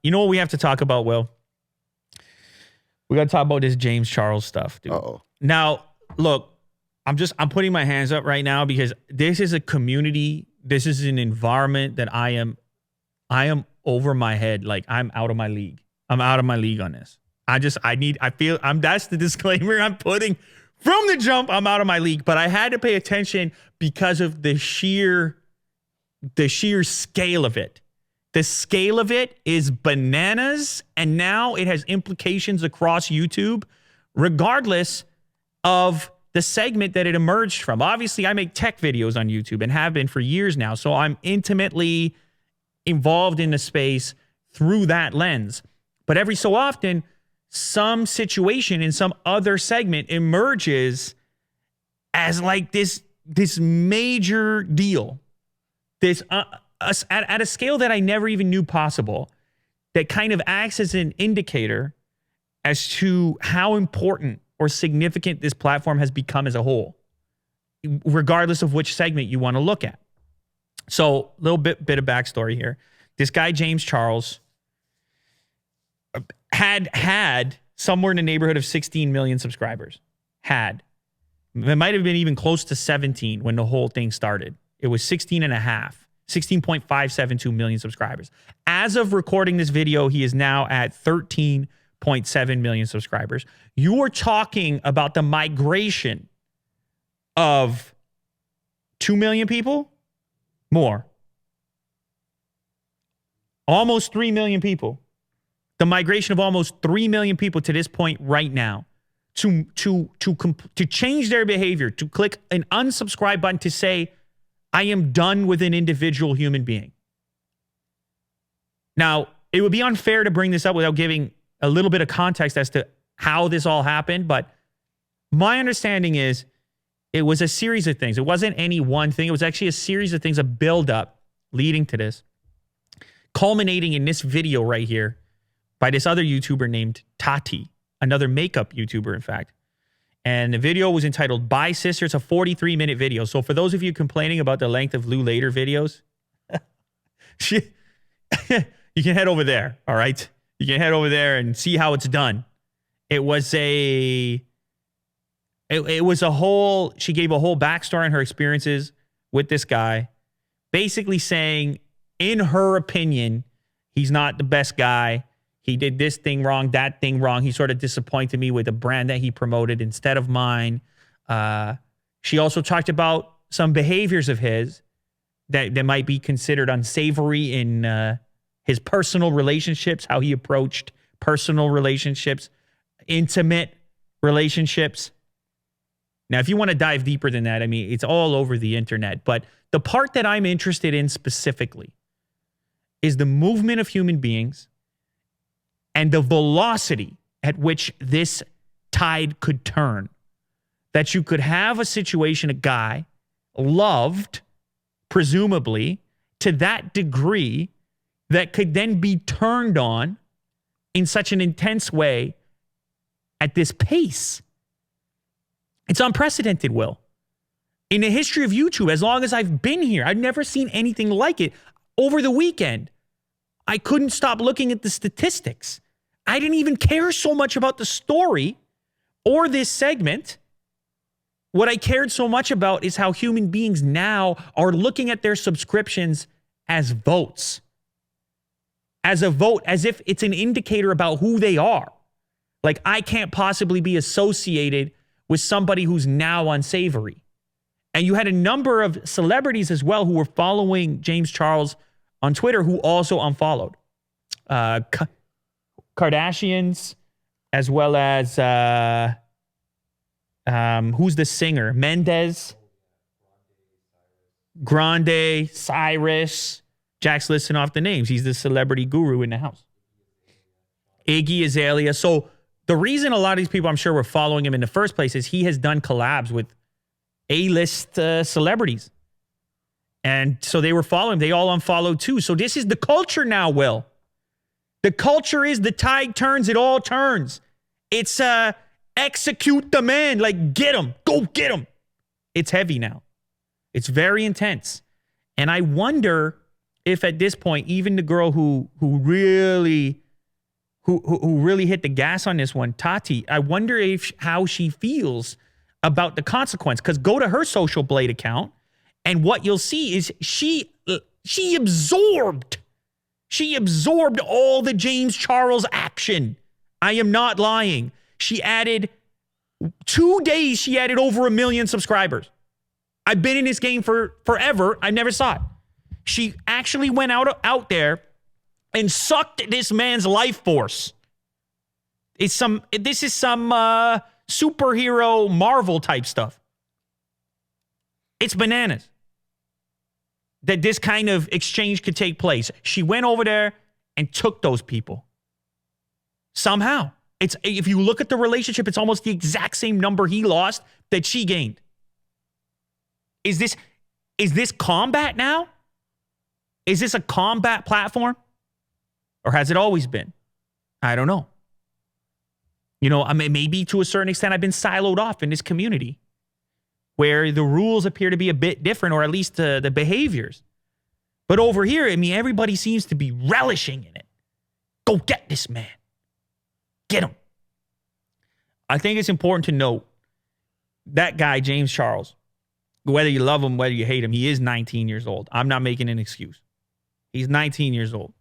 you know what we have to talk about, Will? We got to talk about this James Charles stuff, dude. Uh-oh. Now, look, I'm putting my hands up right now because this is a community. This is an environment that I am over my head. Like, I'm out of my league. I'm out of my league on this. that's the disclaimer I'm putting from the jump. I'm out of my league, but I had to pay attention because of the sheer scale of it. The scale of it is bananas, and now it has implications across YouTube, regardless of the segment that it emerged from. Obviously, I make tech videos on YouTube and have been for years now, so I'm intimately involved in the space through that lens. But every so often, some situation in some other segment emerges as like this major deal. This at a scale that I never even knew possible, that kind of acts as an indicator as to how important or significant this platform has become as a whole, regardless of which segment you want to look at. So, a little bit of backstory here. This guy, James Charles, had somewhere in the neighborhood of 16 million subscribers. It might have been even close to 17 when the whole thing started. It was 16.572 million subscribers. As of recording this video, he is now at 13.7 million subscribers. You are talking about the migration of 2 million people? More. Almost 3 million people. The migration of almost 3 million people to this point right now to change their behavior, to click an unsubscribe button to say, I am done with an individual human being. Now, it would be unfair to bring this up without giving a little bit of context as to how this all happened, but my understanding is it was a series of things. It wasn't any one thing. It was actually a series of things, a buildup leading to this, culminating in this video right here by this other YouTuber named Tati, another makeup YouTuber, in fact. And the video was entitled Bye Sister. It's a 43-minute video. So for those of you complaining about the length of Lou Later videos, you can head over there, all right? You can head over there and see how it's done. It was a whole, she gave a whole backstory on her experiences with this guy, basically saying, in her opinion, he's not the best guy. He did this thing wrong, that thing wrong. He sort of disappointed me with a brand that he promoted instead of mine. She also talked about some behaviors of his that might be considered unsavory in his personal relationships, how he approached personal relationships, intimate relationships. Now, if you want to dive deeper than that, I mean, it's all over the internet. But the part that I'm interested in specifically is the movement of human beings and the velocity at which this tide could turn. That you could have a situation, a guy loved, presumably, to that degree that could then be turned on in such an intense way at this pace. It's unprecedented, Will. In the history of YouTube, as long as I've been here, I've never seen anything like it. Over the weekend, I couldn't stop looking at the statistics. I didn't even care so much about the story or this segment. What I cared so much about is how human beings now are looking at their subscriptions as votes. As a vote, as if it's an indicator about who they are. Like, I can't possibly be associated with somebody who's now unsavory. And you had a number of celebrities as well who were following James Charles on Twitter who also unfollowed. Kardashians, as well as who's the singer? Mendez, Grande, Cyrus. Jack's listing off the names. He's the celebrity guru in the house. Iggy Azalea. So the reason a lot of these people, I'm sure, were following him in the first place is he has done collabs with A-list celebrities. And so they were following him. They all unfollowed too. So this is the culture now, Will. The culture is the tide turns, it all turns. It's execute the man, like get him, go get him. It's heavy now. It's very intense. And I wonder if at this point, even the girl who really hit the gas on this one, Tati, I wonder how she feels about the consequence. Because go to her Social Blade account, and what you'll see is she absorbed all the James Charles action. I am not lying. She added 2 days. She added over 1 million subscribers. I've been in this game for forever. I never saw it. She actually went out there and sucked this man's life force. This is some superhero Marvel type stuff. It's bananas that this kind of exchange could take place. She went over there and took those people. Somehow. If you look at the relationship, it's almost the exact same number he lost that she gained. Is this combat now? Is this a combat platform? Or has it always been? I don't know. You know, I mean, maybe to a certain extent I've been siloed off in this community where the rules appear to be a bit different, or at least the behaviors. But over here, I mean, everybody seems to be relishing in it. Go get this man. Get him. I think it's important to note that guy, James Charles, whether you love him, whether you hate him, he is 19 years old. I'm not making an excuse. He's 19 years old.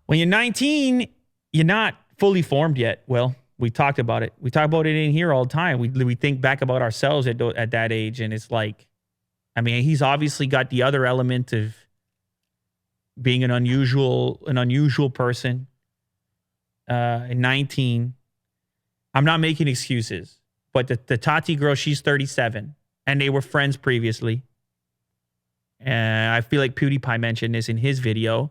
When you're 19, you're not fully formed yet. Well, we talked about it. We talk about it in here all the time. We think back about ourselves at that age, and it's like, I mean, he's obviously got the other element of being an unusual person. At 19, I'm not making excuses, but the Tati girl, she's 37, and they were friends previously. And I feel like PewDiePie mentioned this in his video.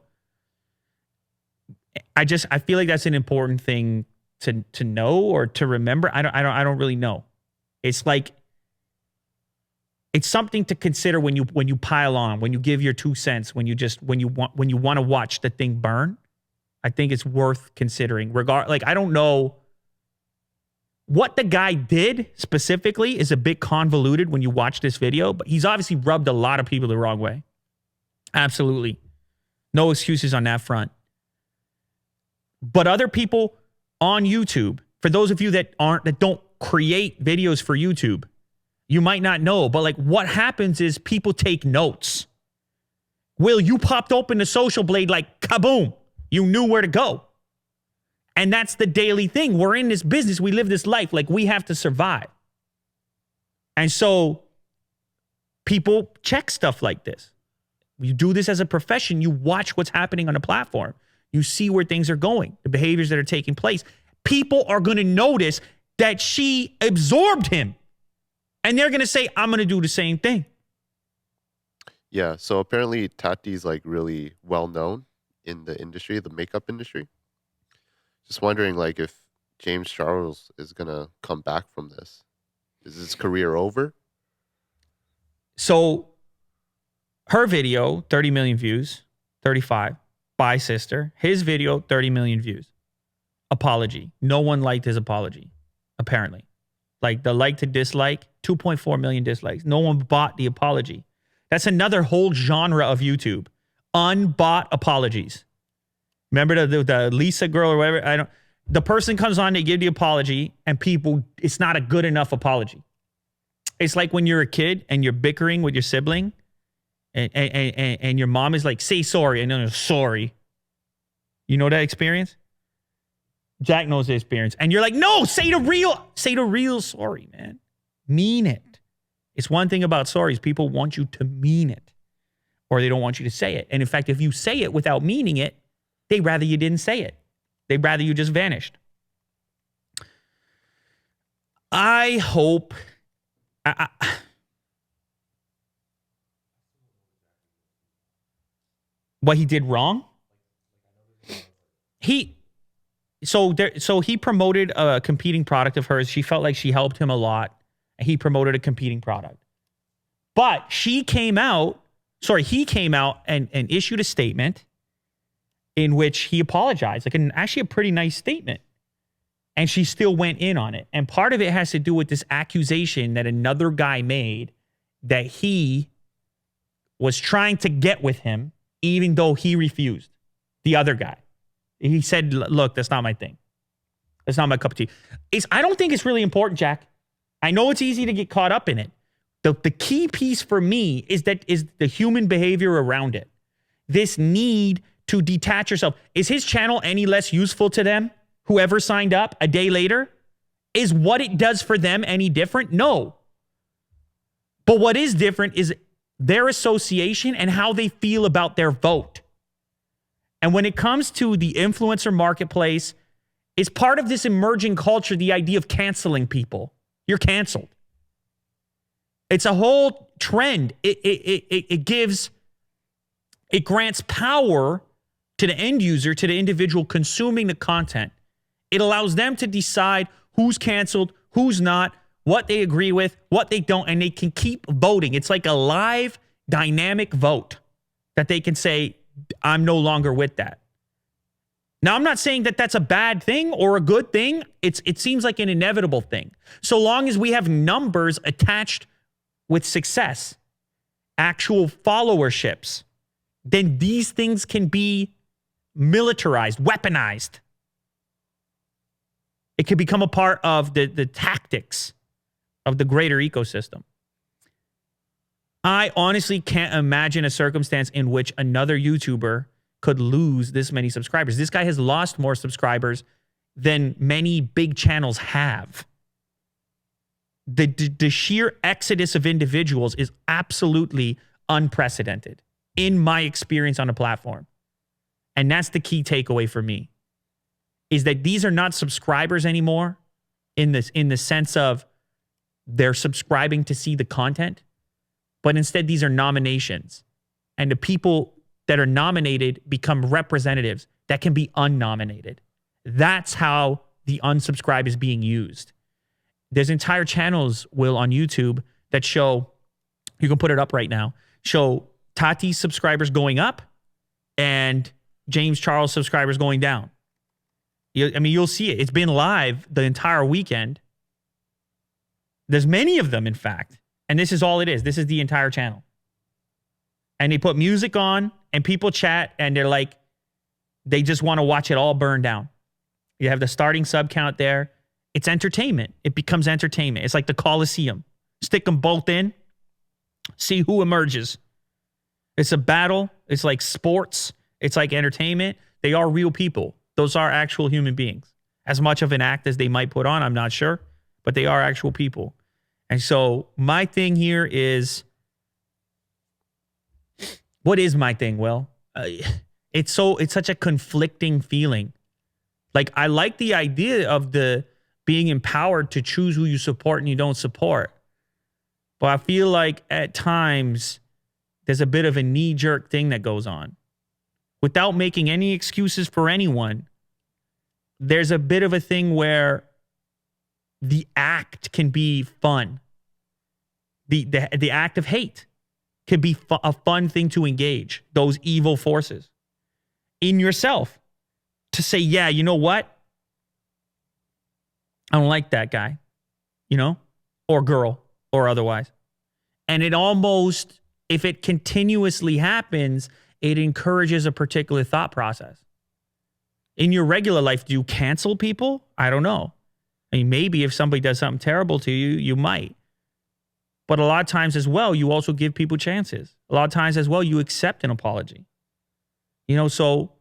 I feel like that's an important thing to know or to remember. I don't really know. It's like, it's something to consider when you pile on, when you give your 2 cents, when you want to watch the thing burn. I think it's worth considering. I don't know what the guy did specifically is a bit convoluted when you watch this video, but he's obviously rubbed a lot of people the wrong way. Absolutely. No excuses on that front. But other people on YouTube, for those of you that don't create videos for YouTube, you might not know, but like what happens is people take notes. Will, you popped open the Social Blade like kaboom. You knew where to go. And that's the daily thing. We're in this business. We live this life. Like, we have to survive. And so people check stuff like this. You do this as a profession. You watch what's happening on the platform. You see where things are going, the behaviors that are taking place. People are going to notice that she absorbed him. And they're going to say, I'm going to do the same thing. Yeah, so apparently Tati's like really well known in the industry, the makeup industry. Just wondering, like, if James Charles is gonna come back from this. Is his career over? So her video, 30 million views, 35. Bye, sister. His video, 30 million views. Apology. No one liked his apology, apparently. Like, the like to dislike, 2.4 million dislikes. No one bought the apology. That's another whole genre of YouTube. Unbought apologies. Remember the Lisa girl or whatever? The person comes on, they give the apology, and people, it's not a good enough apology. It's like when you're a kid and you're bickering with your sibling, and your mom is like, say sorry, and then sorry. You know that experience? Jack knows the experience. And you're like, no, say the real sorry, man. Mean it. It's one thing about sorries. People want you to mean it, or they don't want you to say it. And in fact, if you say it without meaning it, they'd rather you didn't say it. They'd rather you just vanished. I hope... what he did wrong? So he promoted a competing product of hers. She felt like she helped him a lot. He promoted a competing product. But he came out and issued a statement in which he apologized, actually a pretty nice statement. And she still went in on it. And part of it has to do with this accusation that another guy made that he was trying to get with him, even though he refused. The other guy. He said, look, that's not my thing. That's not my cup of tea. I don't think it's really important, Jack. I know it's easy to get caught up in it. The key piece for me is the human behavior around it. This need to detach yourself. Is his channel any less useful to them? Whoever signed up a day later? Is what it does for them any different? No. But what is different is their association and how they feel about their vote. And when it comes to the influencer marketplace, it's part of this emerging culture, the idea of canceling people. You're canceled. It's a whole trend. It grants power to the end user, to the individual consuming the content. It allows them to decide who's canceled, who's not, what they agree with, what they don't, and they can keep voting. It's like a live, dynamic vote that they can say, I'm no longer with that. Now, I'm not saying that that's a bad thing or a good thing. It seems like an inevitable thing. So long as we have numbers attached with success, actual followerships, then these things can be militarized, weaponized. It can become a part of the tactics of the greater ecosystem. I honestly can't imagine a circumstance in which another YouTuber could lose this many subscribers. This guy has lost more subscribers than many big channels have. The sheer exodus of individuals is absolutely unprecedented in my experience on the platform. And that's the key takeaway for me, is that these are not subscribers anymore in the sense of they're subscribing to see the content, but instead these are nominations. And the people that are nominated become representatives that can be unnominated. That's how the unsubscribe is being used. There's entire channels, Will, on YouTube that show, you can put it up right now, show Tati's subscribers going up and James Charles subscribers going down. You'll see it. It's been live the entire weekend. There's many of them, in fact. And this is all it is. This is the entire channel. And they put music on and people chat and they're like, they just want to watch it all burn down. You have the starting sub count there. It's entertainment. It becomes entertainment. It's like the Coliseum. Stick them both in. See who emerges. It's a battle. It's like sports. It's like entertainment. They are real people. Those are actual human beings. As much of an act as they might put on, I'm not sure. But they are actual people. And so my thing here is, what is my thing, Will? It's such a conflicting feeling. Like, I like the idea of the being empowered to choose who you support and you don't support. But I feel like at times there's a bit of a knee-jerk thing that goes on. Without making any excuses for anyone, there's a bit of a thing where the act can be fun. The act of hate can be a fun thing to engage those evil forces in yourself. To say, yeah, you know what? I don't like that guy, or girl, or otherwise. And it almost, if it continuously happens, it encourages a particular thought process. In your regular life, do you cancel people? I don't know. I mean, maybe if somebody does something terrible to you, you might. But a lot of times as well, you also give people chances. A lot of times as well, you accept an apology. So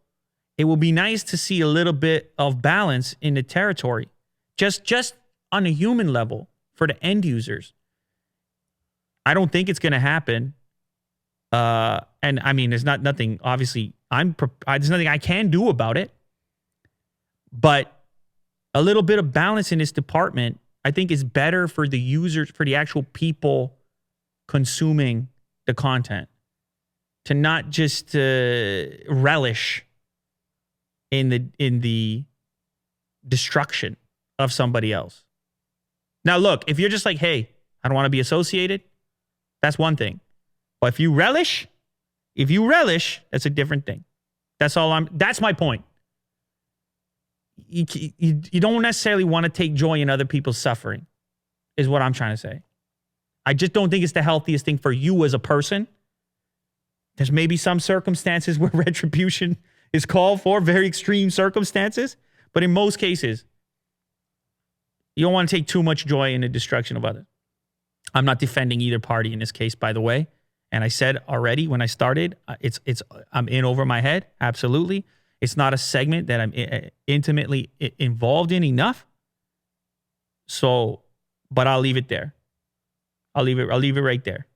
it will be nice to see a little bit of balance in the territory, just on a human level for the end users. I don't think it's going to happen. And I mean, there's nothing, obviously, there's nothing I can do about it. But a little bit of balance in this department, I think, is better for the users, for the actual people consuming the content, to not just relish in the destruction of somebody else. Now, look, if you're just like, hey, I don't want to be associated, that's one thing. But if you relish, that's a different thing. That's my point. You don't necessarily want to take joy in other people's suffering, is what I'm trying to say. I just don't think it's the healthiest thing for you as a person There's maybe some circumstances where retribution is called for, very extreme circumstances. But in most cases, you don't want to take too much joy in the destruction of others. I'm not defending either party in this case, by the way. And I said already when I started, I'm in over my head. Absolutely. It's not a segment that I'm intimately involved in enough. So, but I'll leave it there. I'll leave it right there.